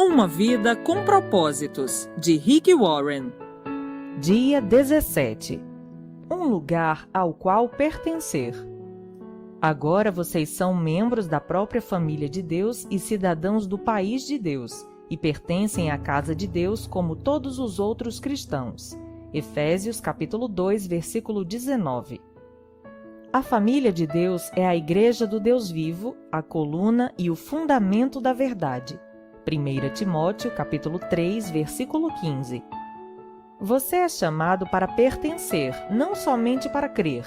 Uma vida com propósitos, de Rick Warren. Dia 17. Um lugar ao qual pertencer. Agora vocês são membros da própria família de Deus e cidadãos do país de Deus, e pertencem à casa de Deus como todos os outros cristãos. Efésios capítulo 2, versículo 19. A família de Deus é a igreja do Deus vivo, a coluna e o fundamento da verdade. 1 Timóteo capítulo 3, versículo 15. Você é chamado para pertencer, não somente para crer.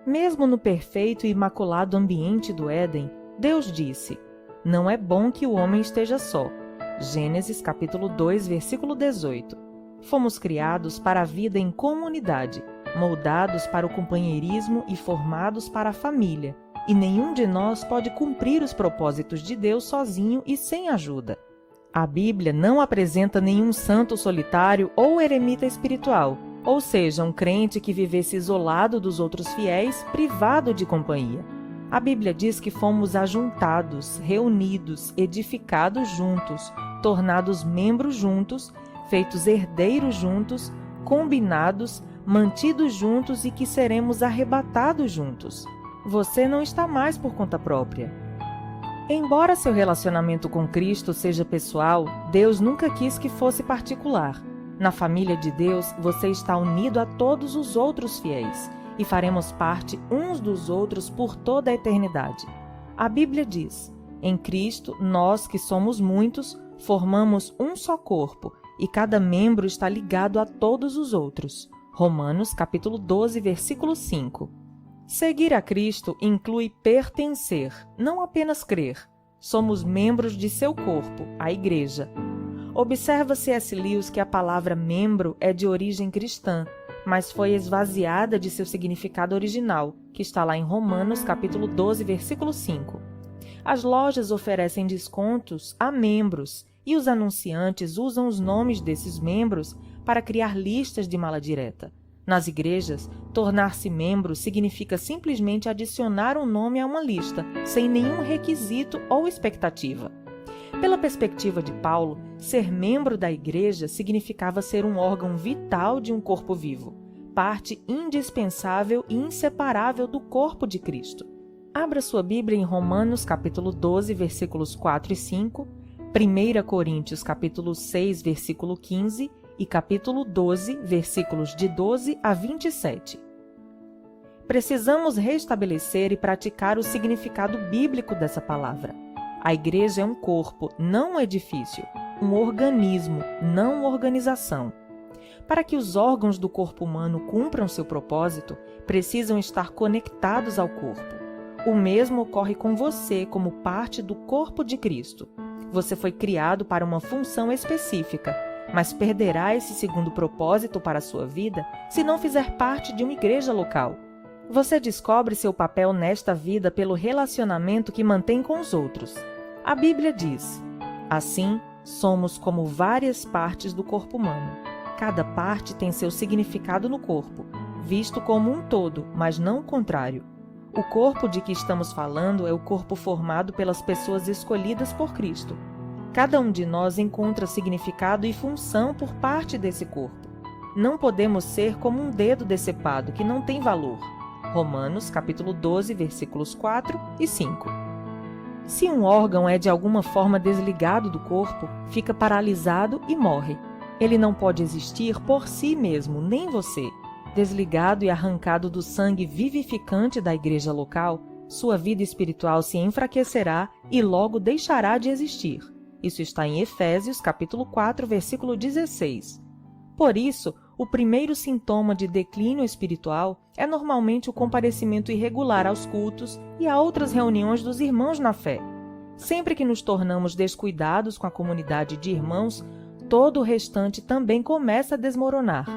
Mesmo no perfeito e imaculado ambiente do Éden, Deus disse: "Não é bom que o homem esteja só." Gênesis capítulo 2, versículo 18. Fomos criados para a vida em comunidade, moldados para o companheirismo e formados para a família, e nenhum de nós pode cumprir os propósitos de Deus sozinho e sem ajuda. A Bíblia não apresenta nenhum santo solitário ou eremita espiritual, ou seja, um crente que vivesse isolado dos outros fiéis, privado de companhia. A Bíblia diz que fomos ajuntados, reunidos, edificados juntos, tornados membros juntos, feitos herdeiros juntos, combinados, mantidos juntos e que seremos arrebatados juntos. Você não está mais por conta própria. Embora seu relacionamento com Cristo seja pessoal, Deus nunca quis que fosse particular. Na família de Deus, você está unido a todos os outros fiéis e faremos parte uns dos outros por toda a eternidade. A Bíblia diz: "Em Cristo, nós que somos muitos, formamos um só corpo, e cada membro está ligado a todos os outros." Romanos capítulo 12, versículo 5. Seguir a Cristo inclui pertencer, não apenas crer. Somos membros de seu corpo, a Igreja. Observa C.S. Lewis que a palavra membro é de origem cristã, mas foi esvaziada de seu significado original, que está lá em Romanos capítulo 12, versículo 5. As lojas oferecem descontos a membros, e os anunciantes usam os nomes desses membros para criar listas de mala direta. Nas igrejas, tornar-se membro significa simplesmente adicionar um nome a uma lista, sem nenhum requisito ou expectativa. Pela perspectiva de Paulo, ser membro da igreja significava ser um órgão vital de um corpo vivo, parte indispensável e inseparável do corpo de Cristo. Abra sua Bíblia em Romanos capítulo 12, versículos 4 e 5, 1 Coríntios capítulo 6, versículo 15 e capítulo 12, versículos de 12 a 27. Precisamos restabelecer e praticar o significado bíblico dessa palavra. A igreja é um corpo, não um edifício, um organismo, não organização. Para que os órgãos do corpo humano cumpram seu propósito, precisam estar conectados ao corpo. O mesmo ocorre com você como parte do corpo de Cristo. Você foi criado para uma função específica, mas perderá esse segundo propósito para a sua vida se não fizer parte de uma igreja local. Você descobre seu papel nesta vida pelo relacionamento que mantém com os outros. A Bíblia diz: "Assim, somos como várias partes do corpo humano. Cada parte tem seu significado no corpo, visto como um todo, mas não o contrário." O corpo de que estamos falando é o corpo formado pelas pessoas escolhidas por Cristo. Cada um de nós encontra significado e função por parte desse corpo. Não podemos ser como um dedo decepado que não tem valor. Romanos capítulo 12, versículos 4 e 5. Se um órgão é de alguma forma desligado do corpo, fica paralisado e morre. Ele não pode existir por si mesmo, nem você. Desligado e arrancado do sangue vivificante da igreja local, sua vida espiritual se enfraquecerá e logo deixará de existir. Isso está em Efésios capítulo 4, versículo 16. Por isso, o primeiro sintoma de declínio espiritual é normalmente o comparecimento irregular aos cultos e a outras reuniões dos irmãos na fé. Sempre que nos tornamos descuidados com a comunidade de irmãos, todo o restante também começa a desmoronar.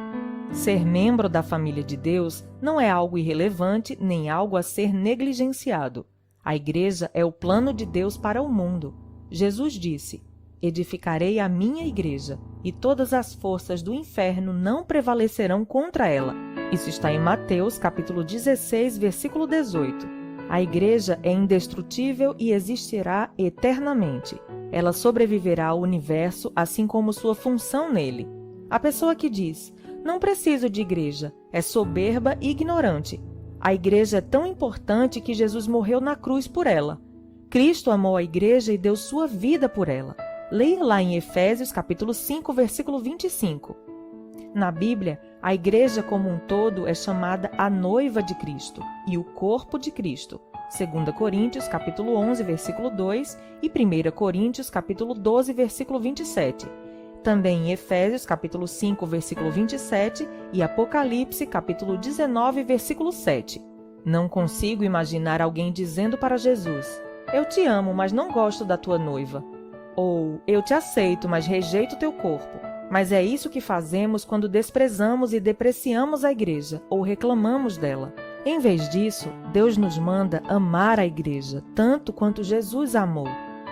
Ser membro da família de Deus não é algo irrelevante nem algo a ser negligenciado. A igreja é o plano de Deus para o mundo. Jesus disse: "Edificarei a minha igreja, e todas as forças do inferno não prevalecerão contra ela." Isso está em Mateus, capítulo 16, versículo 18. A igreja é indestrutível e existirá eternamente. Ela sobreviverá ao universo, assim como sua função nele. A pessoa que diz, não preciso de igreja, é soberba e ignorante. A igreja é tão importante que Jesus morreu na cruz por ela. Cristo amou a igreja e deu sua vida por ela. Leia lá em Efésios capítulo 5, versículo 25. Na Bíblia, a igreja como um todo é chamada a noiva de Cristo e o corpo de Cristo. 2 Coríntios capítulo 11, versículo 2 e 1 Coríntios capítulo 12, versículo 27. Também em Efésios capítulo 5, versículo 27 e Apocalipse capítulo 19, versículo 7. Não consigo imaginar alguém dizendo para Jesus, eu te amo, mas não gosto da tua noiva. Ou, eu te aceito, mas rejeito teu corpo. Mas é isso que fazemos quando desprezamos e depreciamos a igreja ou reclamamos dela. Em vez disso, Deus nos manda amar a igreja, tanto quanto Jesus a amou.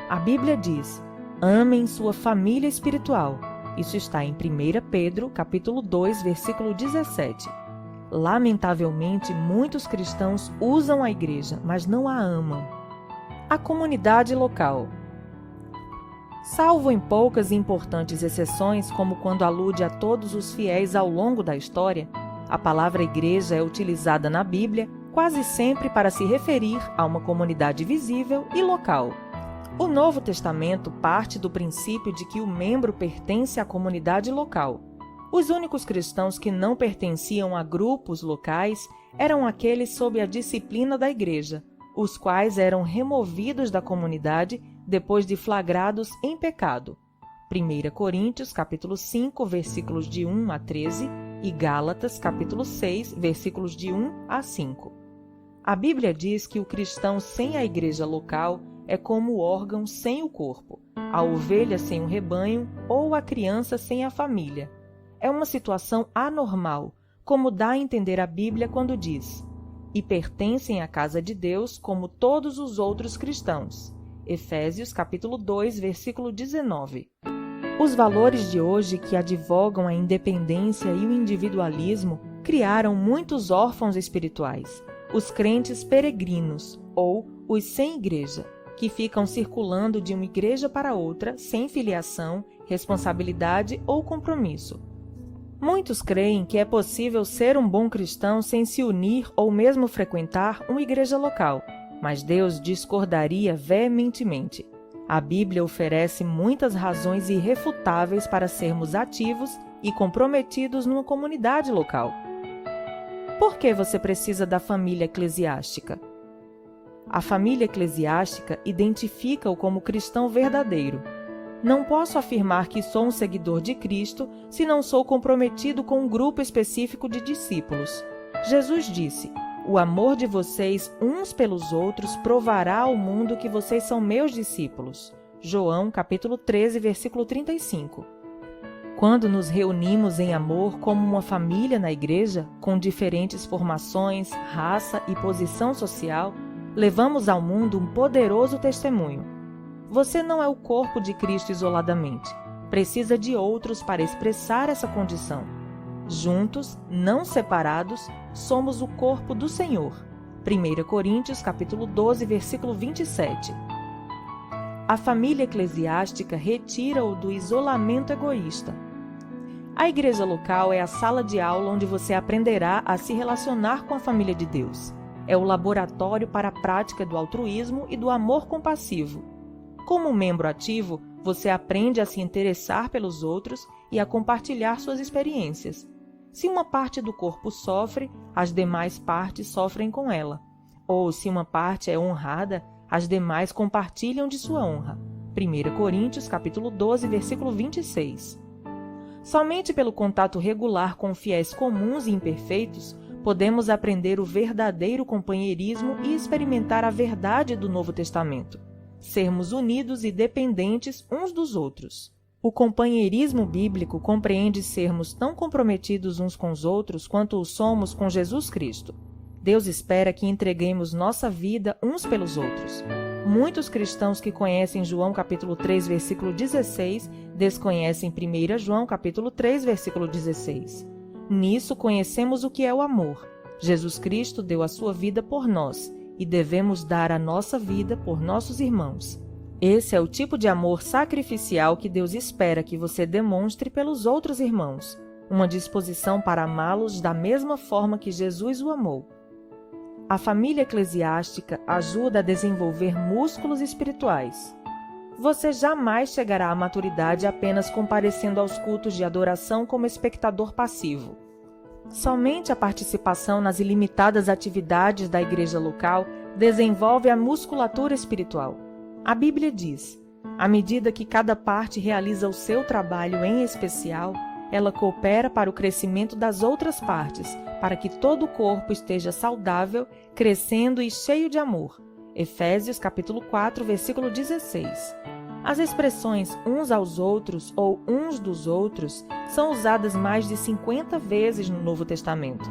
A Bíblia diz, amem sua família espiritual. Isso está em 1 Pedro, capítulo 2, versículo 17. Lamentavelmente, muitos cristãos usam a igreja, mas não a amam. A comunidade local. Salvo em poucas e importantes exceções, como quando alude a todos os fiéis ao longo da história, a palavra igreja é utilizada na Bíblia quase sempre para se referir a uma comunidade visível e local. O Novo Testamento parte do princípio de que o membro pertence à comunidade local. Os únicos cristãos que não pertenciam a grupos locais eram aqueles sob a disciplina da igreja, os quais eram removidos da comunidade depois de flagrados em pecado. 1 Coríntios, capítulo 5, versículos de 1 a 13 e Gálatas, capítulo 6, versículos de 1 a 5. A Bíblia diz que o cristão sem a igreja local é como o órgão sem o corpo, a ovelha sem o rebanho ou a criança sem a família. É uma situação anormal, como dá a entender a Bíblia quando diz, e pertencem à casa de Deus como todos os outros cristãos. Efésios capítulo 2, versículo 19. Os valores de hoje que advogam a independência e o individualismo criaram muitos órfãos espirituais, os crentes peregrinos, ou os sem igreja, que ficam circulando de uma igreja para outra sem filiação, responsabilidade ou compromisso. Muitos creem que é possível ser um bom cristão sem se unir ou mesmo frequentar uma igreja local, mas Deus discordaria veementemente. A Bíblia oferece muitas razões irrefutáveis para sermos ativos e comprometidos numa comunidade local. Por que você precisa da família eclesiástica? A família eclesiástica identifica-o como cristão verdadeiro. Não posso afirmar que sou um seguidor de Cristo se não sou comprometido com um grupo específico de discípulos. Jesus disse, o amor de vocês uns pelos outros provará ao mundo que vocês são meus discípulos. João, capítulo 13, versículo 35. Quando nos reunimos em amor como uma família na igreja, com diferentes formações, raça e posição social, levamos ao mundo um poderoso testemunho. Você não é o corpo de Cristo isoladamente. Precisa de outros para expressar essa condição. Juntos, não separados, somos o corpo do Senhor. 1 Coríntios, capítulo 12, versículo 27. A família eclesiástica retira-o do isolamento egoísta. A igreja local é a sala de aula onde você aprenderá a se relacionar com a família de Deus. É o laboratório para a prática do altruísmo e do amor compassivo. Como membro ativo, você aprende a se interessar pelos outros e a compartilhar suas experiências. Se uma parte do corpo sofre, as demais partes sofrem com ela. Ou se uma parte é honrada, as demais compartilham de sua honra. 1 Coríntios, capítulo 12, versículo 26. Somente pelo contato regular com fiéis comuns e imperfeitos, podemos aprender o verdadeiro companheirismo e experimentar a verdade do Novo Testamento. Sermos unidos e dependentes uns dos outros. O companheirismo bíblico compreende sermos tão comprometidos uns com os outros quanto o somos com Jesus Cristo. Deus espera que entreguemos nossa vida uns pelos outros. Muitos cristãos que conhecem João capítulo 3, versículo 16, desconhecem 1 João capítulo 3, versículo 16. Nisso conhecemos o que é o amor. Jesus Cristo deu a sua vida por nós e devemos dar a nossa vida por nossos irmãos. Esse é o tipo de amor sacrificial que Deus espera que você demonstre pelos outros irmãos, uma disposição para amá-los da mesma forma que Jesus o amou. A família eclesiástica ajuda a desenvolver músculos espirituais. Você jamais chegará à maturidade apenas comparecendo aos cultos de adoração como espectador passivo. Somente a participação nas ilimitadas atividades da igreja local desenvolve a musculatura espiritual. A Bíblia diz: à medida que cada parte realiza o seu trabalho em especial, ela coopera para o crescimento das outras partes, para que todo o corpo esteja saudável, crescendo e cheio de amor. Efésios capítulo 4, versículo 16. As expressões uns aos outros ou uns dos outros são usadas mais de 50 vezes no Novo Testamento.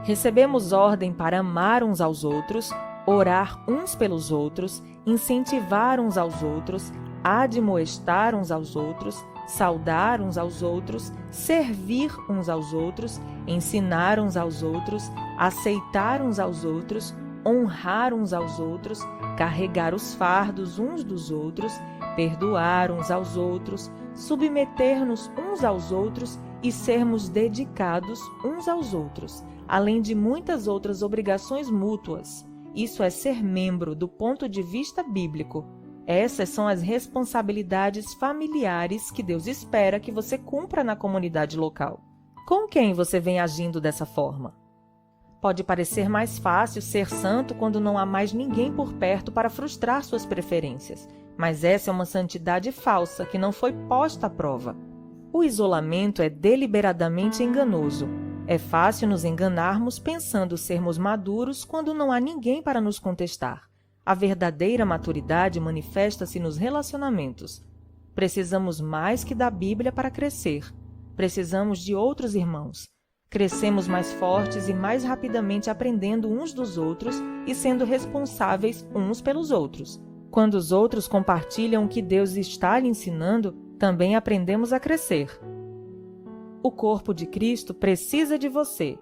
Recebemos ordem para amar uns aos outros, orar uns pelos outros, incentivar uns aos outros, admoestar uns aos outros, saudar uns aos outros, servir uns aos outros, ensinar uns aos outros, aceitar uns aos outros, honrar uns aos outros, carregar os fardos uns dos outros, perdoar uns aos outros, submeter-nos uns aos outros e sermos dedicados uns aos outros, além de muitas outras obrigações mútuas. Isso é ser membro do ponto de vista bíblico. Essas são as responsabilidades familiares que Deus espera que você cumpra na comunidade local. Com quem você vem agindo dessa forma? Pode parecer mais fácil ser santo quando não há mais ninguém por perto para frustrar suas preferências, mas essa é uma santidade falsa que não foi posta à prova. O isolamento é deliberadamente enganoso. É fácil nos enganarmos pensando sermos maduros quando não há ninguém para nos contestar. A verdadeira maturidade manifesta-se nos relacionamentos. Precisamos mais que da Bíblia para crescer. Precisamos de outros irmãos. Crescemos mais fortes e mais rapidamente aprendendo uns dos outros e sendo responsáveis uns pelos outros. Quando os outros compartilham o que Deus está lhe ensinando, também aprendemos a crescer. O corpo de Cristo precisa de você.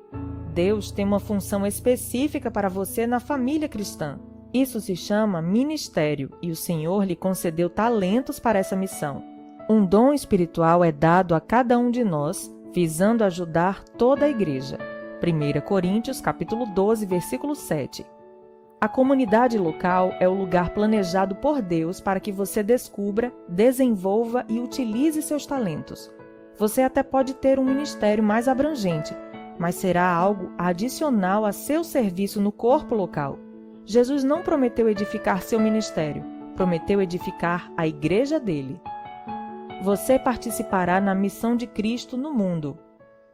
Deus tem uma função específica para você na família cristã. Isso se chama ministério e o Senhor lhe concedeu talentos para essa missão. Um dom espiritual é dado a cada um de nós, visando ajudar toda a igreja. 1 Coríntios capítulo 12, versículo 7. A comunidade local é o lugar planejado por Deus para que você descubra, desenvolva e utilize seus talentos. Você até pode ter um ministério mais abrangente, mas será algo adicional a seu serviço no corpo local. Jesus não prometeu edificar seu ministério, prometeu edificar a igreja dele. Você participará na missão de Cristo no mundo.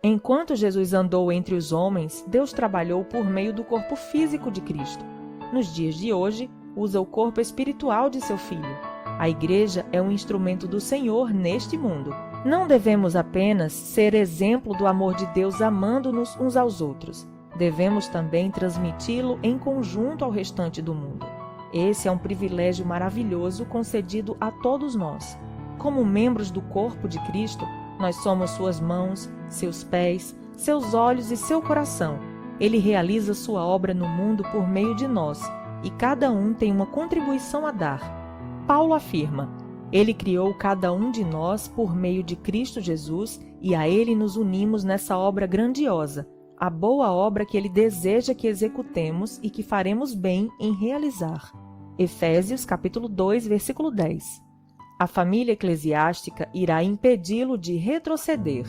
Enquanto Jesus andou entre os homens, Deus trabalhou por meio do corpo físico de Cristo. Nos dias de hoje, usa o corpo espiritual de seu Filho. A igreja é um instrumento do Senhor neste mundo. Não devemos apenas ser exemplo do amor de Deus amando-nos uns aos outros. Devemos também transmiti-lo em conjunto ao restante do mundo. Esse é um privilégio maravilhoso concedido a todos nós. Como membros do corpo de Cristo, nós somos suas mãos, seus pés, seus olhos e seu coração. Ele realiza sua obra no mundo por meio de nós, e cada um tem uma contribuição a dar. Paulo afirma: Ele criou cada um de nós por meio de Cristo Jesus e a Ele nos unimos nessa obra grandiosa, a boa obra que Ele deseja que executemos e que faremos bem em realizar. Efésios capítulo 2, versículo 10. A família eclesiástica irá impedi-lo de retroceder.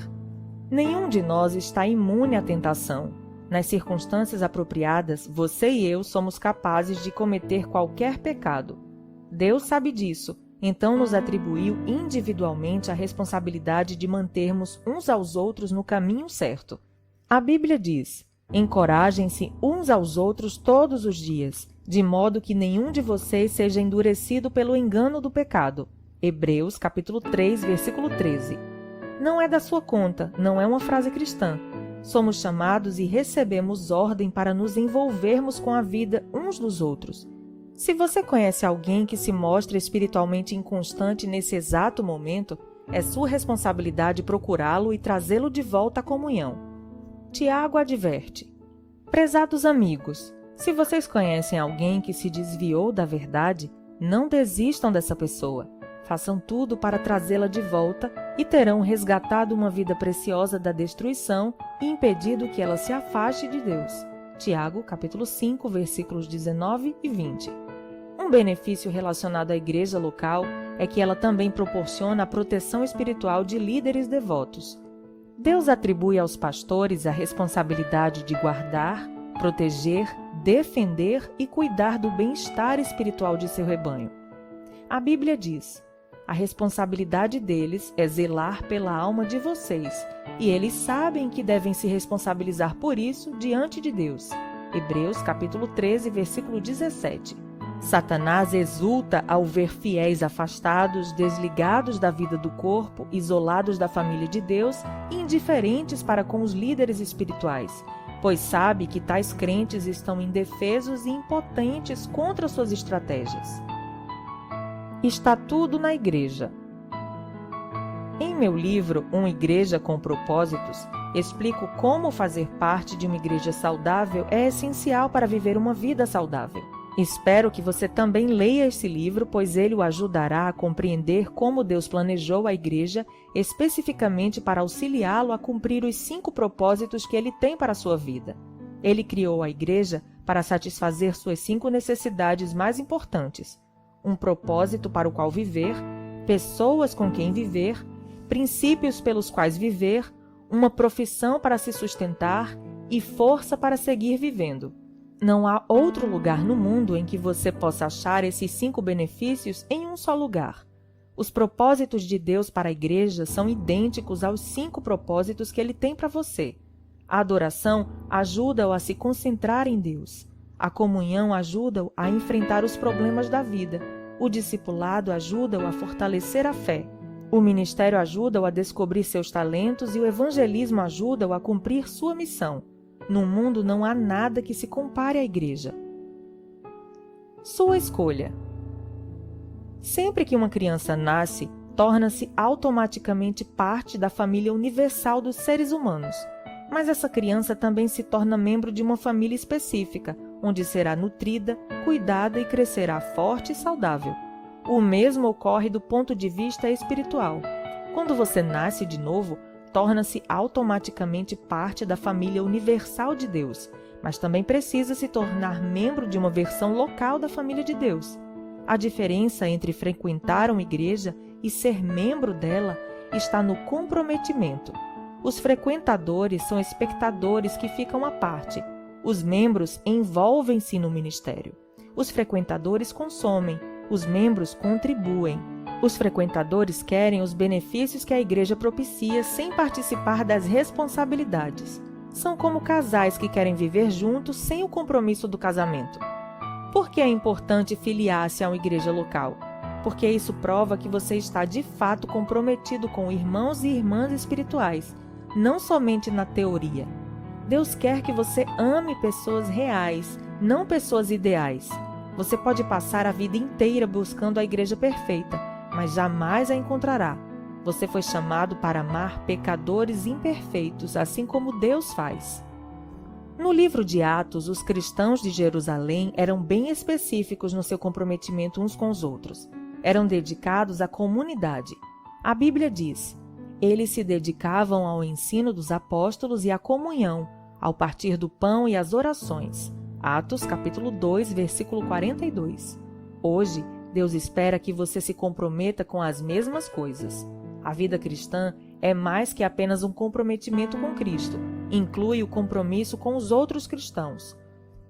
Nenhum de nós está imune à tentação. Nas circunstâncias apropriadas, você e eu somos capazes de cometer qualquer pecado. Deus sabe disso, então nos atribuiu individualmente a responsabilidade de mantermos uns aos outros no caminho certo. A Bíblia diz: encorajem-se uns aos outros todos os dias, de modo que nenhum de vocês seja endurecido pelo engano do pecado. Hebreus capítulo 3, versículo 13. Não é da sua conta, não é uma frase cristã. Somos chamados e recebemos ordem para nos envolvermos com a vida uns dos outros. Se você conhece alguém que se mostra espiritualmente inconstante nesse exato momento, é sua responsabilidade procurá-lo e trazê-lo de volta à comunhão. Tiago adverte: prezados amigos, se vocês conhecem alguém que se desviou da verdade, Não desistam dessa pessoa. Façam tudo para trazê-la de volta e terão resgatado uma vida preciosa da destruição e impedido que ela se afaste de Deus. Tiago, capítulo 5, versículos 19 e 20. Um benefício relacionado à igreja local é que ela também proporciona a proteção espiritual de líderes devotos. Deus atribui aos pastores a responsabilidade de guardar, proteger, defender e cuidar do bem-estar espiritual de seu rebanho. A Bíblia diz: a responsabilidade deles é zelar pela alma de vocês, e eles sabem que devem se responsabilizar por isso diante de Deus. Hebreus capítulo 13, versículo 17. Satanás exulta ao ver fiéis afastados, desligados da vida do corpo, isolados da família de Deus e indiferentes para com os líderes espirituais, pois sabe que tais crentes estão indefesos e impotentes contra suas estratégias. Está tudo na igreja. Em meu livro, Uma Igreja com Propósitos, explico como fazer parte de uma igreja saudável é essencial para viver uma vida saudável. Espero que você também leia esse livro, pois ele o ajudará a compreender como Deus planejou a igreja especificamente para auxiliá-lo a cumprir os 5 propósitos que ele tem para a sua vida. Ele criou a igreja para satisfazer suas 5 necessidades mais importantes: um propósito para o qual viver, pessoas com quem viver, princípios pelos quais viver, uma profissão para se sustentar e força para seguir vivendo. Não há outro lugar no mundo em que você possa achar esses 5 benefícios em um só lugar. Os propósitos de Deus para a igreja são idênticos aos 5 propósitos que Ele tem para você. A adoração ajuda-o a se concentrar em Deus. A comunhão ajuda-o a enfrentar os problemas da vida. O discipulado ajuda-o a fortalecer a fé. O ministério ajuda-o a descobrir seus talentos e o evangelismo ajuda-o a cumprir sua missão. No mundo não há nada que se compare à igreja. Sua escolha. Sempre que uma criança nasce, torna-se automaticamente parte da família universal dos seres humanos. Mas essa criança também se torna membro de uma família específica, onde será nutrida, cuidada e crescerá forte e saudável. O mesmo ocorre do ponto de vista espiritual. Quando você nasce de novo, torna-se automaticamente parte da família universal de Deus, mas também precisa se tornar membro de uma versão local da família de Deus. A diferença entre frequentar uma igreja e ser membro dela está no comprometimento. Os frequentadores são espectadores que ficam à parte. Os membros envolvem-se no ministério. Os frequentadores consomem, os membros contribuem. Os frequentadores querem os benefícios que a igreja propicia sem participar das responsabilidades. São como casais que querem viver juntos sem o compromisso do casamento. Por que é importante filiar-se a uma igreja local? Porque isso prova que você está de fato comprometido com irmãos e irmãs espirituais, não somente na teoria. Deus quer que você ame pessoas reais, não pessoas ideais. Você pode passar a vida inteira buscando a igreja perfeita, mas jamais a encontrará. Você foi chamado para amar pecadores imperfeitos, assim como Deus faz. No livro de Atos, os cristãos de Jerusalém eram bem específicos no seu comprometimento uns com os outros. Eram dedicados à comunidade. A Bíblia diz: eles se dedicavam ao ensino dos apóstolos e à comunhão, ao partir do pão e às orações. Atos capítulo 2, versículo 42. Hoje, Deus espera que você se comprometa com as mesmas coisas. A vida cristã é mais que apenas um comprometimento com Cristo. Inclui o compromisso com os outros cristãos.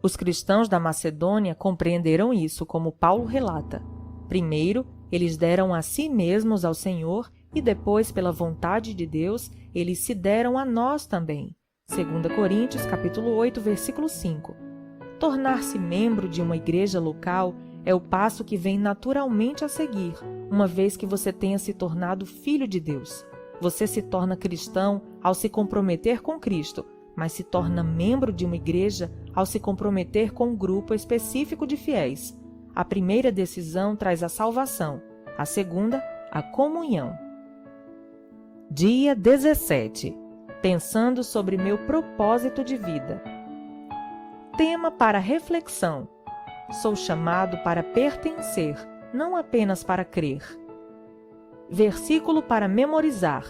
Os cristãos da Macedônia compreenderam isso, como Paulo relata. Primeiro, eles deram a si mesmos ao Senhor e depois, pela vontade de Deus, eles se deram a nós também. 2 Coríntios capítulo 8, versículo 5. Tornar-se membro de uma igreja local é o passo que vem naturalmente a seguir, uma vez que você tenha se tornado filho de Deus. Você se torna cristão ao se comprometer com Cristo, mas se torna membro de uma igreja ao se comprometer com um grupo específico de fiéis. A primeira decisão traz a salvação, a segunda, a comunhão. Dia 17. Pensando sobre meu propósito de vida. Tema para reflexão. Sou chamado para pertencer, não apenas para crer. Versículo para memorizar.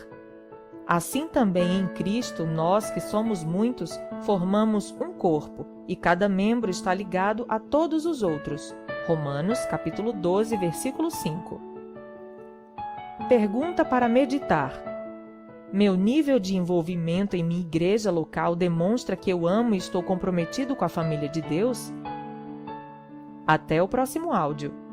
Assim também em Cristo, nós que somos muitos, formamos um corpo, e cada membro está ligado a todos os outros. Romanos, capítulo 12, versículo 5. Pergunta para meditar. Meu nível de envolvimento em minha igreja local demonstra que eu amo e estou comprometido com a família de Deus? Até o próximo áudio.